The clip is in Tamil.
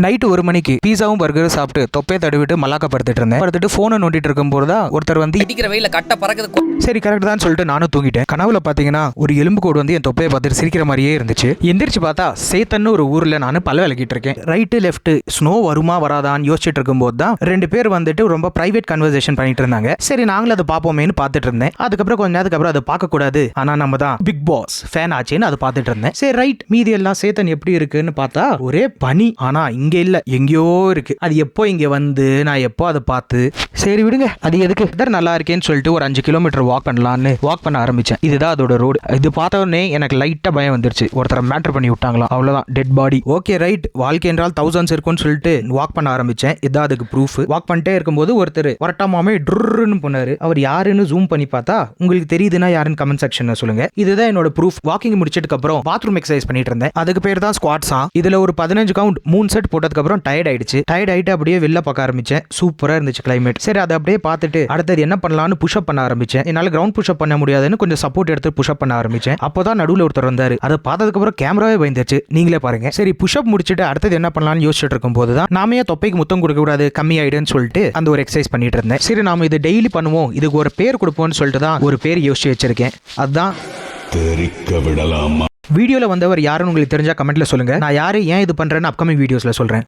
நைட்டு 1 மணிக்கு பீஸாவும் பர்கரும் சாப்பிட்டு தொப்பையை தடவிட்டு மல்லாக்க படுத்துட்டு இருந்தேன். படுத்துட்டு போனை நோண்டிட்டு இருக்கும் போதுதா ஒருத்தர் வந்து அடிக்கிற வெயில கட்ட பறக்குது. சரி கரெக்ட் தான் சொல்லிட்டு நானும் தூங்கிட்டேன். கனவுல பாத்தீங்கன்னா ஒரு எலும்பு கோடு வந்து என் தொப்பையை பார்த்துட்டு சிரிக்கிற மாதிரியே இருந்துச்சு. எந்திரிச்சு பார்த்தா சேத்தன்னு ஒரு ஊர்ல நான் பல்ல விளக்கிட்டு இருக்கேன். ரைட்டு லெஃப்ட் ஸ்னோ வருமா வராதான்னு யோசிச்சுட்டு இருக்கும் போது தான் 2 பேர் வந்துட்டு ரொம்ப பிரைவேட் கன்வர்சேஷன் பண்ணிட்டு இருந்தாங்க. சரி நாங்களும் அதை பார்ப்போமேன்னு பார்த்துட்டு இருந்தேன். அதுக்கப்புறம் கொஞ்ச நேரத்துக்கு அப்புறம் அதை பார்க்க கூடாது, ஆனா நம்ம தான் பிக் பாஸ் ஃபேன் ஆச்சுன்னு அதை பார்த்துட்டு இருந்தேன். சரி ரைட் மீதி எல்லாம் சேத்தன் எப்படி இருக்குன்னு பார்த்தா ஒரே பனி. ஆனா இங்க இல்ல, எங்கேயோ இருக்கு. அது எப்போ இங்க வந்து நான் எப்போ அதை பார்த்து சரி விடுங்க அது எதுக்கு இதர் நல்லா இருக்கேன்னு சொல்லிட்டு ஒரு 5 கிலோமீட்டர் வாக் பண்ண ஆரம்பிச்சேன். இதுதான் அதோட ரோடு. இது பார்த்த உடனே எனக்கு லைட்டா பயம் வந்துருச்சு. ஒருத்தரை மேட்டர் பண்ணி விட்டாங்களா, அவ்வளவுதான் டெட் பாடி. ஓகே ரைட் வாழ்க்கை என்றால் தௌசண்ட்ஸ் இருக்கும்னு சொல்லிட்டு வாக் பண்ண ஆரம்பிச்சேன். இதான் அதுக்கு ப்ரூஃப். வாக் பண்ணிட்டே இருக்கும்போது ஒருத்தர் வரட்டாமாமே ட்ருன்னு போனாரு. அவர் யாருன்னு ஜூம் பண்ணி பார்த்தா உங்களுக்கு தெரியுதுன்னா யாருன்னு கமெண்ட் செக்ஷன்ல சொல்லுங்க. இதுதான் என்னோட ப்ரூஃப். வாக்கிங் முடிச்சதுக்கு அப்புறம் பாத்ரூம் எக்ஸசைஸ் பண்ணிட்டு இருந்தேன். அதுக்கு பேர் தான் ஸ்குவாட்ஸா. இதுல ஒரு 15 கவுண்ட் 3 செட் போட்டதுக்கு அப்புறம் டயர்ட் ஆயிடுச்சு. டயர்ட் ஆயிட்டு அப்படியே வெளில பார்க்க ஆரம்பிச்சேன். சூப்பரா இருந்துச்சு கிளைமேட். சரி அதை அப்படியே பார்த்துட்டு அடுத்தது என்ன பண்ணலாம்னு புஷ்அப் பண்ண ஆரம்பிச்சேன். என்னால கிரவுண்ட் புஷ்அப் பண்ண முடியாதுன்னு கொஞ்சம் சப்போர்ட் எடுத்து புஷ்அப் பண்ண ஆரம்பிச்சேன். அப்போதான் நடுவில் ஒருத்தர் வந்தாரு. அதை பார்த்ததுக்கு அப்புறம் கேமராவே பயந்துச்சு. நீங்களே பாருங்க. சரி புஷ்அப் முடிச்சுட்டு அடுத்தது என்ன பண்ணலாம்னு யோசிச்சுட்டு இருக்கும் போதுதான் நாம ஏன் தொப்பைக்கு முத்தம் கொடுக்க கூடாது, கம்மி ஆயிடுன்னு சொல்லிட்டு அந்த ஒரு எக்ஸசைஸ் பண்ணிட்டு இருந்தேன். சரி நாம இது டெய்லி பண்ணுவோம், இதுக்கு ஒரு பேர் கொடுப்போம்னு சொல்லிட்டு தான் ஒரு பேர் யோசிச்சு வச்சிருக்கேன். அதுதான் தெரிக்க விடலாமா. வீடியோல வந்தவர் யாருன்னு உங்களுக்கு தெரிஞ்சா கமெண்ட்ல சொல்லுங்க. நான் யாரு ஏன் இது பண்றேன்னு அப்கமிங் வீடியோஸ்ல சொல்றேன்.